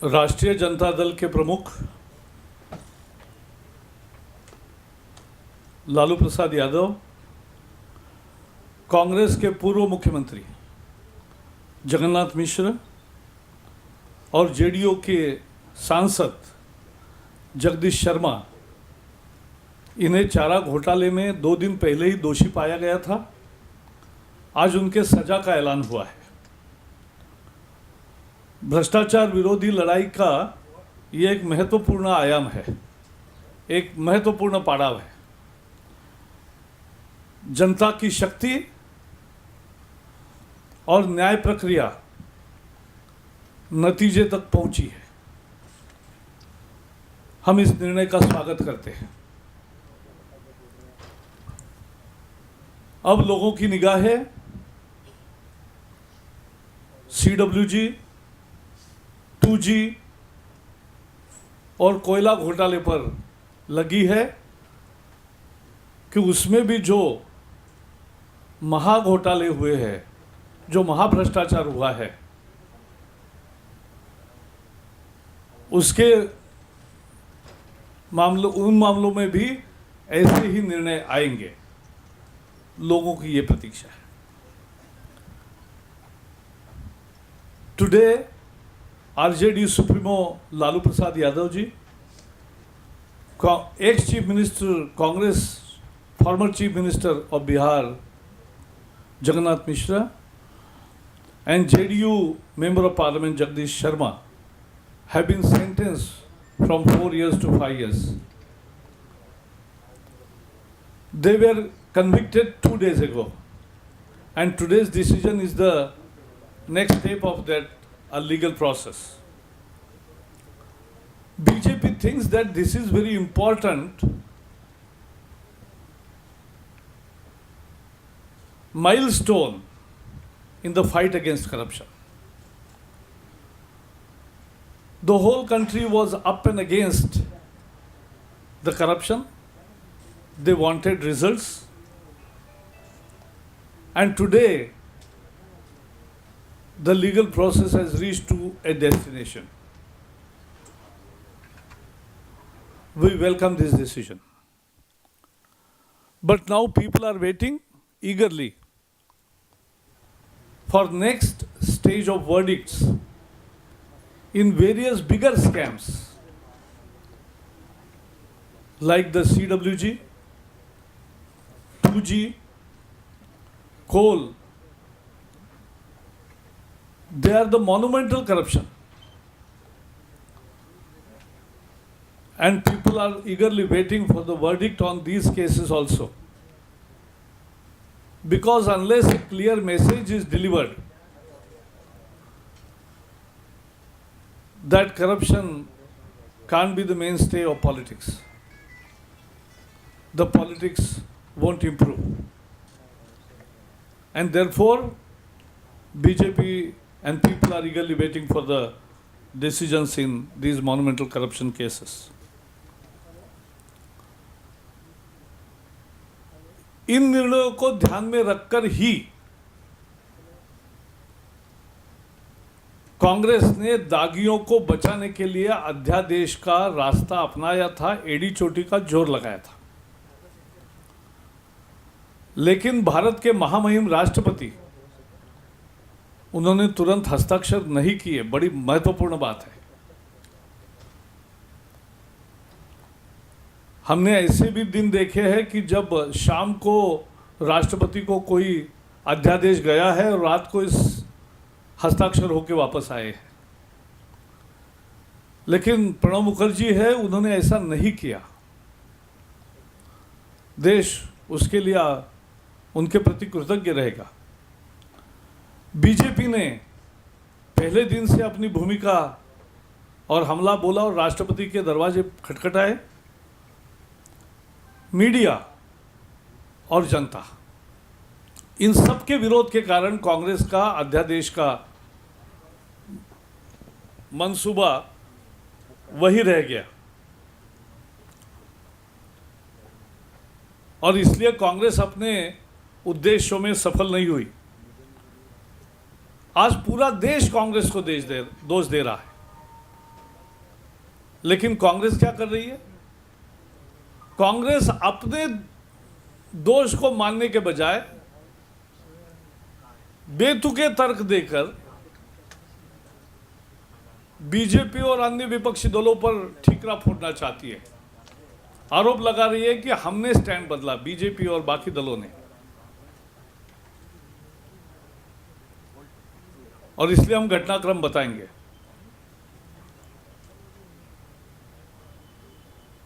राष्ट्रीय जनता दल के प्रमुख लालू प्रसाद यादव, कांग्रेस के पूर्व मुख्यमंत्री जगन्नाथ मिश्र और जेडीयू के सांसद जगदीश शर्मा, इन्हें चारा घोटाले में 2 दिन पहले ही दोषी पाया गया था। आज उनके सजा का ऐलान हुआ है। भ्रष्टाचार विरोधी लड़ाई का ये एक महत्वपूर्ण आयाम है, एक महत्वपूर्ण पड़ाव है। जनता की शक्ति और न्याय प्रक्रिया नतीजे तक पहुंची है। हम इस निर्णय का स्वागत करते हैं। अब लोगों की निगाहें CWG, 2G और कोयला घोटाले पर लगी है कि उसमें भी जो महाघोटाले हुए हैं, जो महाभ्रष्टाचार हुआ है, उसके उन मामलों में भी ऐसे ही निर्णय आएंगे। लोगों की ये प्रतीक्षा है। Today RJD supremo Lalu Prasad Yadav ji, ex chief minister Congress, former chief minister of Bihar Jagannath Mishra and JDU member of parliament Jagdish Sharma have been sentenced from 4 years to 5 years. They were convicted 2 days ago, and today's decision is the next step of that legal process. BJP thinks that this is very important milestone in the fight against corruption. The whole country was up and against the corruption. They wanted results. And today, the legal process has reached to a destination. We welcome this decision. But now people are waiting eagerly for next stage of verdicts in various bigger scams like the CWG, 2G, coal. They are the monumental corruption, and people are eagerly waiting for the verdict on these cases also. Because unless a clear message is delivered that corruption can't be the mainstay of politics, the politics won't improve. And therefore, BJP and people are eagerly waiting for the decisions in these monumental corruption cases. इन निर्णयों को ध्यान में रखकर ही कांग्रेस ने दागियों को बचाने के लिए अध्यादेश का रास्ता अपनाया था, एड़ी चोटी का जोर लगाया था। लेकिन भारत के महामहिम राष्ट्रपति, उन्होंने तुरंत हस्ताक्षर नहीं किए। बड़ी महत्वपूर्ण बात है। हमने ऐसे भी दिन देखे हैं कि जब शाम को राष्ट्रपति को कोई अध्यादेश गया है और रात को इस हस्ताक्षर होकर वापस आए हैं। लेकिन प्रणब मुखर्जी है, उन्होंने ऐसा नहीं किया। देश उसके लिए उनके प्रति कृतज्ञ रहेगा। बीजेपी ने पहले दिन से अपनी भूमिका और हमला बोला और राष्ट्रपति के दरवाजे खटखटाए। मीडिया और जनता, इन सब के विरोध के कारण कांग्रेस का अध्यादेश का मंसूबा वही रह गया और इसलिए कांग्रेस अपने उद्देश्यों में सफल नहीं हुई। आज पूरा देश कांग्रेस को दोष दे रहा है। लेकिन कांग्रेस क्या कर रही है? कांग्रेस अपने दोष को मानने के बजाय बेतुके तर्क देकर बीजेपी और अन्य विपक्षी दलों पर ठीकरा फोड़ना चाहती है। आरोप लगा रही है कि हमने स्टैंड बदला, बीजेपी और बाकी दलों ने, और इसलिए हम घटनाक्रम बताएंगे।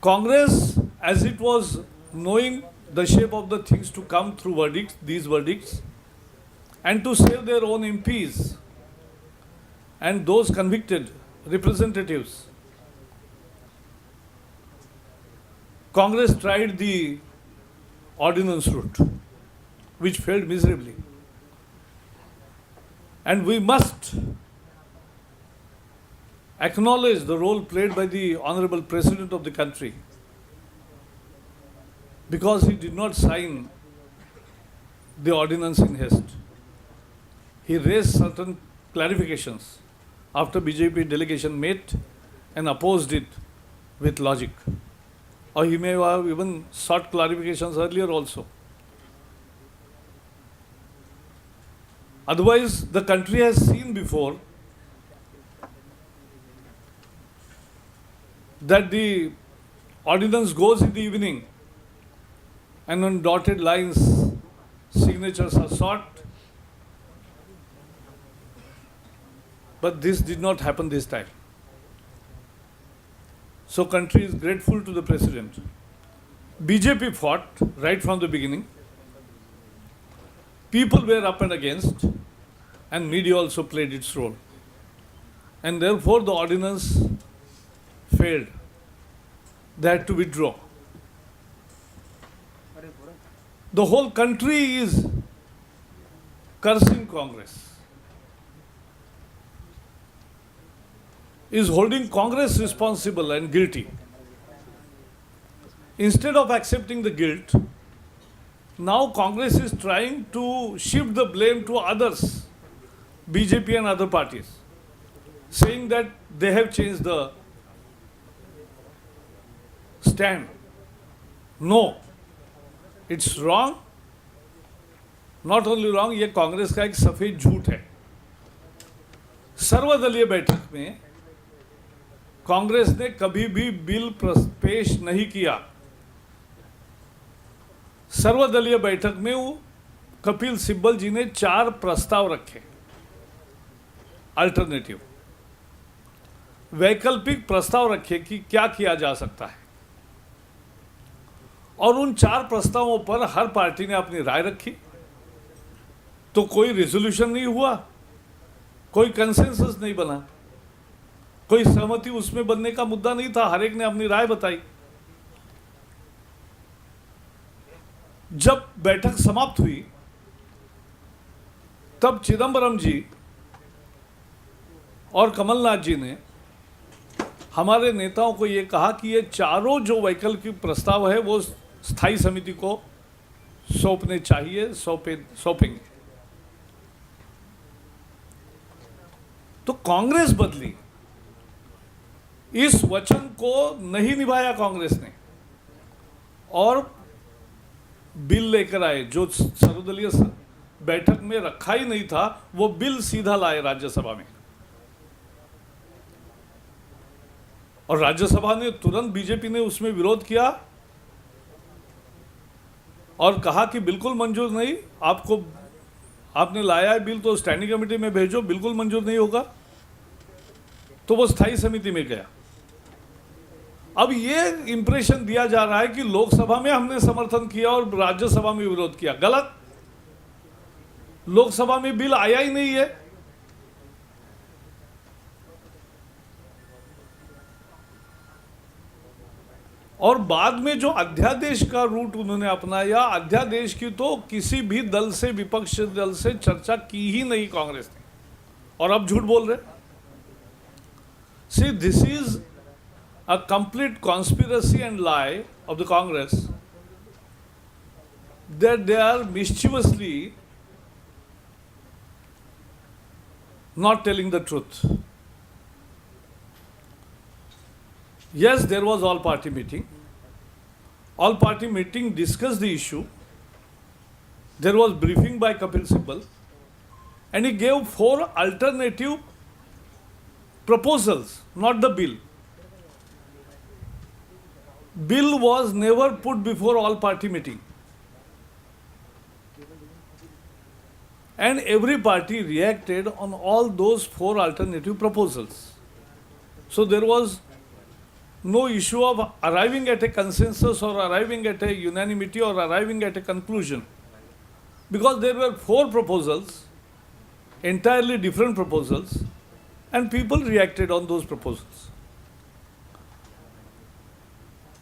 Congress, as it was knowing the shape of the things to come through verdicts, these verdicts, and to save their own MPs and those convicted representatives, Congress tried the ordinance route, which failed miserably. And we must acknowledge the role played by the Honorable President of the country, because he did not sign the ordinance in haste. He raised certain clarifications after BJP delegation met and opposed it with logic. Or he may have even sought clarifications earlier also. Otherwise, the country has seen before that the ordinance goes in the evening and on dotted lines signatures are sought. But this did not happen this time. So country is grateful to the president. BJP fought right from the beginning. People were up and against, and media also played its role. And therefore the ordinance failed. They had to withdraw. The whole country is cursing Congress, is holding Congress responsible and guilty. Instead of accepting the guilt, now Congress is trying to shift the blame to others, BJP and other parties, saying that they have changed the stand. No, it's wrong. Not only wrong, ये कांग्रेस का एक सफेद झूठ है। सर्वदलीय बैठक में कांग्रेस ने कभी भी बिल पेश नहीं किया। सर्वदलीय बैठक में वो कपिल सिब्बल जी ने 4 प्रस्ताव रखे, अल्टरनेटिव वैकल्पिक प्रस्ताव रखे कि क्या किया जा सकता है, और उन 4 प्रस्तावों पर हर पार्टी ने अपनी राय रखी। तो कोई रेजोल्यूशन नहीं हुआ, कोई कंसेंसस नहीं बना, कोई सहमति उसमें बनने का मुद्दा नहीं था, हर एक ने अपनी राय बताई। जब बैठक समाप्त हुई तब चिदंबरम जी और कमलनाथ जी ने हमारे नेताओं को ये कहा कि ये चारों जो वैकल्पिक प्रस्ताव है वो स्थायी समिति को सौंपने चाहिए, सौंपेंगे। तो कांग्रेस बदली, इस वचन को नहीं निभाया कांग्रेस ने और बिल लेकर आए जो सर्वदलीय बैठक में रखा ही नहीं था, वो बिल सीधा लाए राज्यसभा में, और राज्यसभा ने तुरंत, बीजेपी ने उसमें विरोध किया और कहा कि बिल्कुल मंजूर नहीं, आपने लाया है बिल तो स्टैंडिंग कमेटी में भेजो, बिल्कुल मंजूर नहीं होगा। तो वो स्थायी समिति में गया। अब ये इंप्रेशन दिया जा रहा है कि लोकसभा में हमने समर्थन किया और राज्यसभा में विरोध किया। गलत। लोकसभा में बिल आया ही नहीं है। और बाद में जो अध्यादेश का रूट उन्होंने अपनाया, अध्यादेश की तो किसी भी दल से, विपक्ष दल से चर्चा की ही नहीं कांग्रेस ने, और अब झूठ बोल रहे। See, this is a complete conspiracy and lie of the Congress that they are mischievously not telling the truth. Yes, there was all party meeting. All party meeting discussed the issue. There was briefing by Kapil Sibal, and he gave 4 alternative proposals, not the bill. Bill was never put before all party meeting. And every party reacted on all those 4 alternative proposals. So there was no issue of arriving at a consensus or arriving at a unanimity or arriving at a conclusion. Because there were 4 proposals, entirely different proposals, and people reacted on those proposals.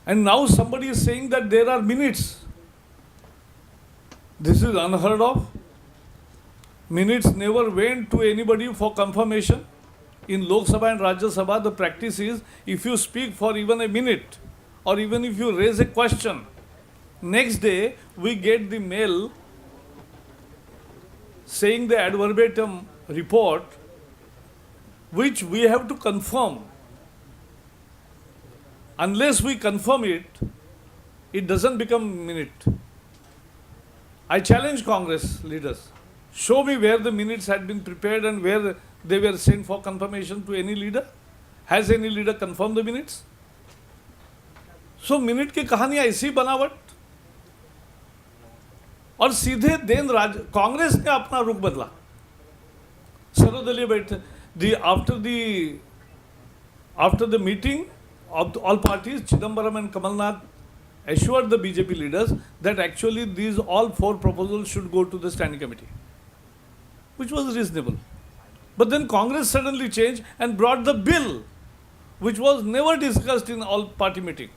And now somebody is saying that there are minutes. This is unheard of. Minutes never went to anybody for confirmation. In Lok Sabha and Rajya Sabha, the practice is if you speak for even a minute or even if you raise a question, next day we get the mail saying the ad verbatim report, which we have to confirm. Unless we confirm it, it doesn't become minute. I challenge Congress leaders. Show me where the minutes had been prepared and where they were sent for confirmation to any leader. Has any leader confirmed the minutes? So minute की कहानी ऐसी बनावट और सीधे then Congress ने अपना रुख बदला. सर्वदलीय बैठक after the meeting of all parties, Chidambaram and Kamalnath assured the BJP leaders that actually these all 4 proposals should go to the standing committee, which was reasonable. But then Congress suddenly changed and brought the bill, which was never discussed in all party meeting.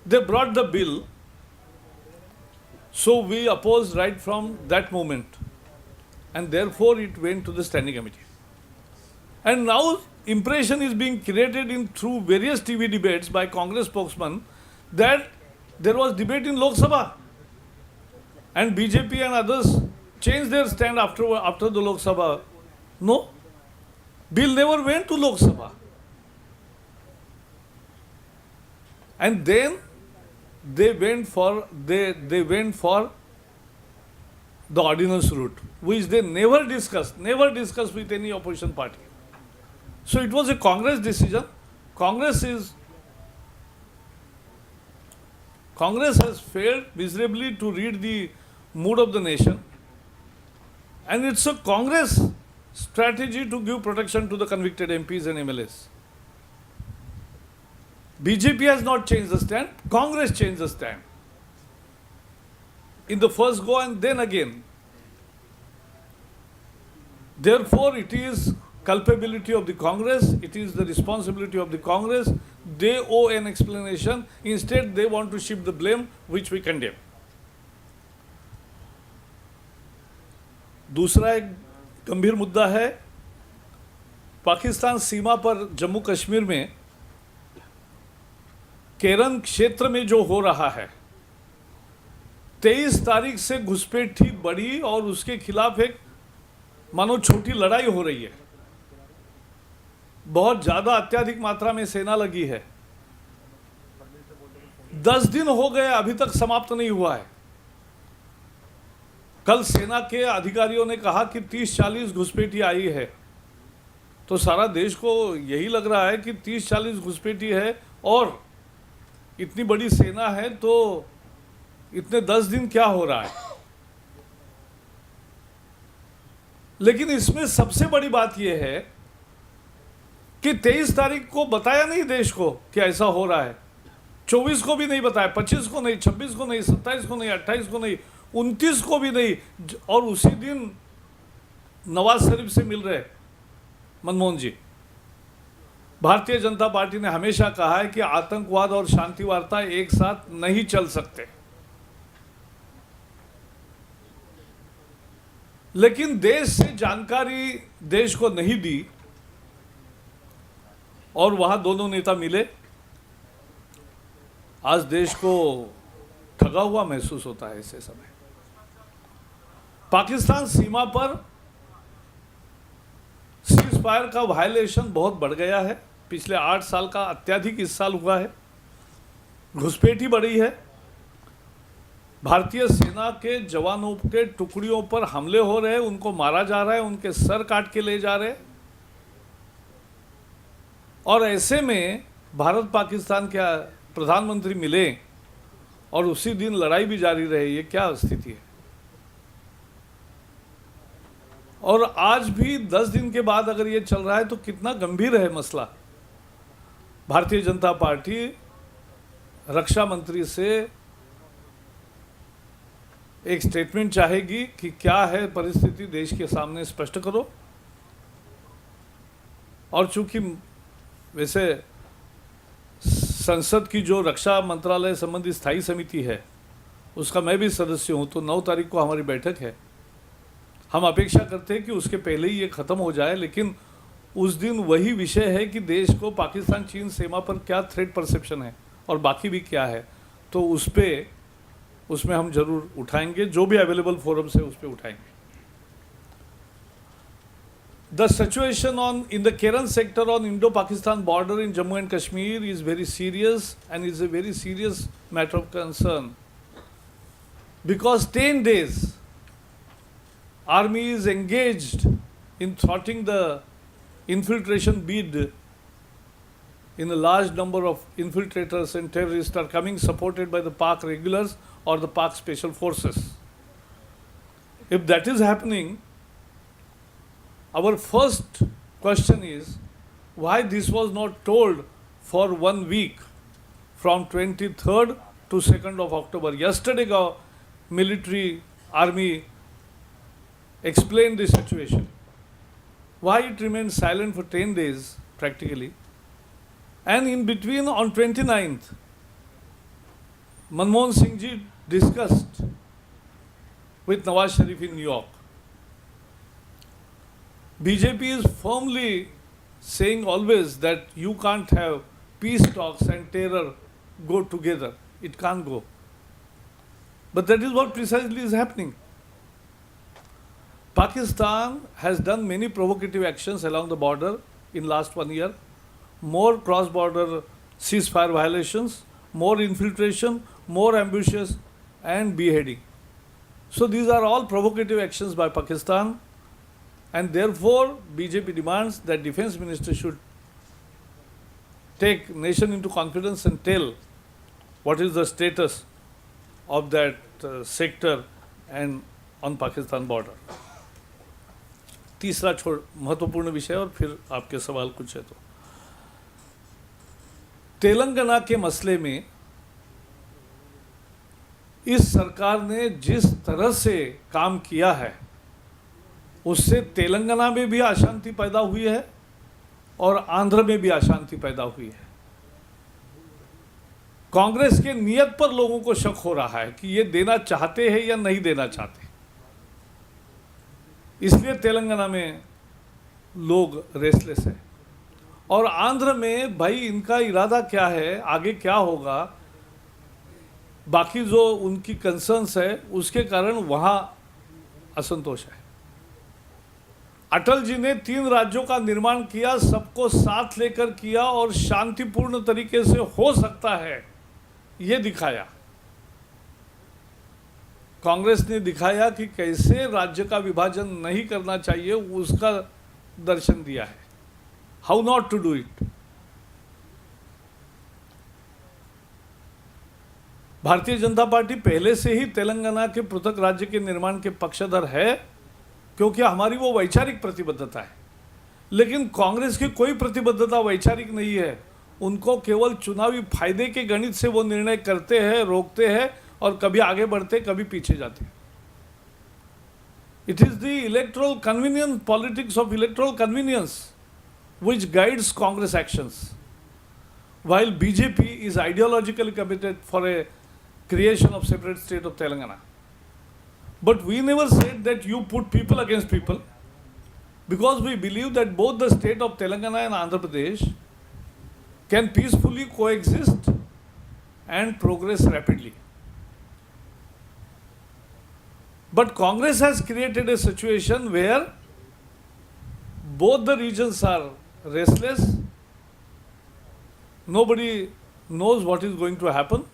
They brought the bill, so we opposed right from that moment, and therefore it went to the standing committee. And now impression is being created through various TV debates by Congress spokesman that there was debate in Lok Sabha and BJP and others changed their stand after the Lok Sabha. No, bill never went to Lok Sabha. And then they went for the ordinance route, which they never discussed with any opposition party. So it was a Congress decision. Congress has failed miserably to read the mood of the nation, and it's a Congress strategy to give protection to the convicted MPs and MLAs. BJP has not changed the stand, Congress changed the stand. In the first go and then again. Therefore, it is culpability of the Congress, it is the responsibility of the Congress. They owe an explanation. Instead, they want to shift the blame, which we condemn. दूसरा एक गंभीर मुद्दा है, पाकिस्तान सीमा पर जम्मू कश्मीर में केरन क्षेत्र में जो हो रहा है, 23 तारीख से घुसपैठ ठीक बढ़ी और उसके खिलाफ एक मानो छोटी लड़ाई हो रही है. बहुत ज्यादा अत्यधिक मात्रा में सेना लगी है. 10 दिन हो गए, अभी तक समाप्त नहीं हुआ है. कल सेना के अधिकारियों ने कहा कि 30-40 घुसपैठी आई है. तो सारा देश को यही लग रहा है कि 30-40 घुसपैठी है और इतनी बड़ी सेना है, तो इतने 10 दिन क्या हो रहा है. लेकिन इसमें सबसे बड़ी बात यह है कि 23 तारीख को बताया नहीं देश को कि ऐसा हो रहा है. 24 को भी नहीं बताया, 25 को नहीं, 26 को नहीं, 27 को नहीं, 28 को नहीं, 29 को भी नहीं. और उसी दिन नवाज शरीफ से मिल रहे मनमोहन जी. भारतीय जनता पार्टी ने हमेशा कहा है कि आतंकवाद और शांति वार्ता एक साथ नहीं चल सकते. लेकिन देश से जानकारी देश को नहीं दी और वहां दोनों नेता मिले. आज देश को ठगा हुआ महसूस होता है. ऐसे समय पाकिस्तान सीमा पर सीज फायर का वायलेशन बहुत बढ़ गया है. पिछले 8 साल का अत्यधिक इस साल हुआ है। घुसपैठी बढ़ी है, भारतीय सेना के जवानों के टुकड़ियों पर हमले हो रहे हैं, उनको मारा जा रहा है, उनके सर काट के ले जा रहे हैं। और ऐसे में भारत पाकिस्तान के प्रधानमंत्री मिले और उसी दिन लड़ाई भी जारी रहे, ये क्या स्थिति है। और आज भी 10 दिन के बाद अगर ये चल रहा है तो कितना गंभीर है मसला। भारतीय जनता पार्टी रक्षा मंत्री से एक स्टेटमेंट चाहेगी कि क्या है परिस्थिति, देश के सामने स्पष्ट करो। और चूंकि वैसे संसद की जो रक्षा मंत्रालय संबंधी स्थायी समिति है उसका मैं भी सदस्य हूं, तो 9 तारीख को हमारी बैठक है। हम अपेक्षा करते हैं कि उसके पहले ही ये ख़त्म हो जाए, लेकिन उस दिन वही विषय है कि देश को पाकिस्तान चीन सीमा पर क्या थ्रेट परसेप्शन है और बाकी भी क्या है, तो उसमें हम जरूर उठाएंगे, जो भी अवेलेबल फोरम्स है उस पर उठाएंगे। The situation in the Keren sector on Indo-Pakistan border in Jammu and Kashmir is very serious and is a very serious matter of concern, because 10 days army is engaged in thwarting the infiltration bid in a large number of infiltrators and terrorists are coming supported by the Pak regulars or the Pak special forces. If that is happening, our first question is why this was not told for 1 week from 23rd to 2nd of October. Yesterday, military army explained the situation. Why it remained silent for 10 days practically? And in between, on 29th, Manmohan Singh ji discussed with Nawaz Sharif in New York. BJP is firmly saying always that you can't have peace talks and terror go together. It can't go. But that is what precisely is happening. Pakistan has done many provocative actions along the border in last 1 year. More cross-border ceasefire violations, more infiltration, more ambushes and beheading. So these are all provocative actions by Pakistan. And therefore, BJP demands that Defense Minister should take nation into confidence and tell what is the status of that sector and on Pakistan border. तीसरा महत्वपूर्ण विषय, और फिर आपके सवाल कुछ है तो तेलंगाना के मसले में इस सरकार ने जिस तरह से काम किया है उससे तेलंगाना में भी अशांति पैदा हुई है और आंध्र में भी अशांति पैदा हुई है। कांग्रेस के नियत पर लोगों को शक हो रहा है कि ये देना चाहते हैं या नहीं देना चाहते, इसलिए तेलंगाना में लोग रेस्टलेस है। और आंध्र में भाई इनका इरादा क्या है, आगे क्या होगा, बाकी जो उनकी कंसर्न्स है उसके कारण वहाँ असंतोष है। अटल जी ने 3 राज्यों का निर्माण किया, सबको साथ लेकर किया और शांतिपूर्ण तरीके से हो सकता है ये दिखाया। कांग्रेस ने दिखाया कि कैसे राज्य का विभाजन नहीं करना चाहिए, उसका दर्शन दिया है, how not to do it. Bharatiya Janata party पहले से ही तेलंगाना के पृथक राज्य के निर्माण के पक्षधर है, क्योंकि हमारी वो वैचारिक प्रतिबद्धता है। लेकिन कांग्रेस की कोई प्रतिबद्धता वैचारिक नहीं है, उनको केवल चुनावी फायदे के गणित से वो निर्णय करते हैं, रोकते हैं और कभी आगे बढ़ते कभी पीछे जाते हैं। It is the electoral convenience, politics of electoral convenience which guides Congress actions, while BJP is ideologically committed for a creation of separate state of Telangana. But we never said that you put people against people, because we believe that both the state of Telangana and Andhra Pradesh can peacefully coexist and progress rapidly. But Congress has created a situation where both the regions are restless Nobody knows what is going to happen.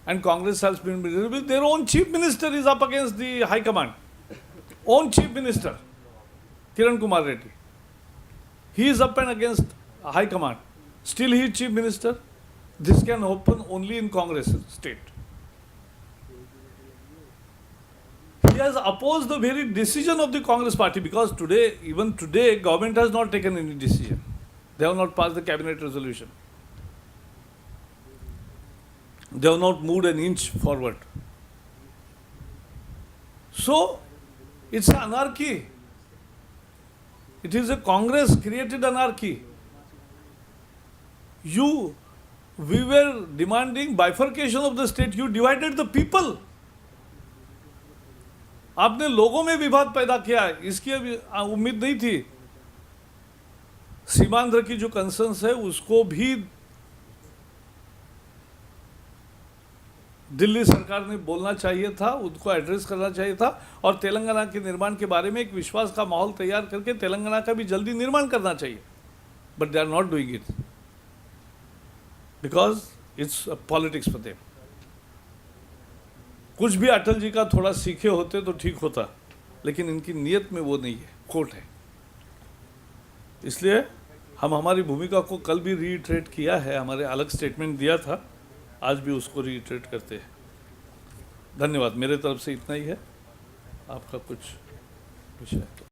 And Congress has been, their own chief minister is up against the High Command. Own chief minister, Kiran Kumar Reddy. He is up and against High Command. Still he is chief minister. This can happen only in Congress state. He has opposed the very decision of the Congress party, because today, even today, government has not taken any decision. They have not passed the cabinet resolution. They have not moved an inch forward. So, it's anarchy. It is a Congress created anarchy. We were demanding bifurcation of the state. You divided the people. आपने लोगों में विवाद पैदा किया, इसकी अभी उम्मीद नहीं थी. सीमांध्र की जो कंसर्न्स है उसको भी दिल्ली सरकार ने बोलना चाहिए था, उनको एड्रेस करना चाहिए था, और तेलंगाना के निर्माण के बारे में एक विश्वास का माहौल तैयार करके तेलंगाना का भी जल्दी निर्माण करना चाहिए. But they are not doing it because it's politics for them. कुछ भी अटल जी का थोड़ा सीखे होते तो ठीक होता, लेकिन इनकी नीयत में वो नहीं है, खोट है. इसलिए हम हमारी भूमिका को कल भी रीइटरेट किया है, हमारे अलग स्टेटमेंट दिया था, आज भी उसको रीइटरेट करते हैं. धन्यवाद. मेरे तरफ से इतना ही है. आपका कुछ विषय?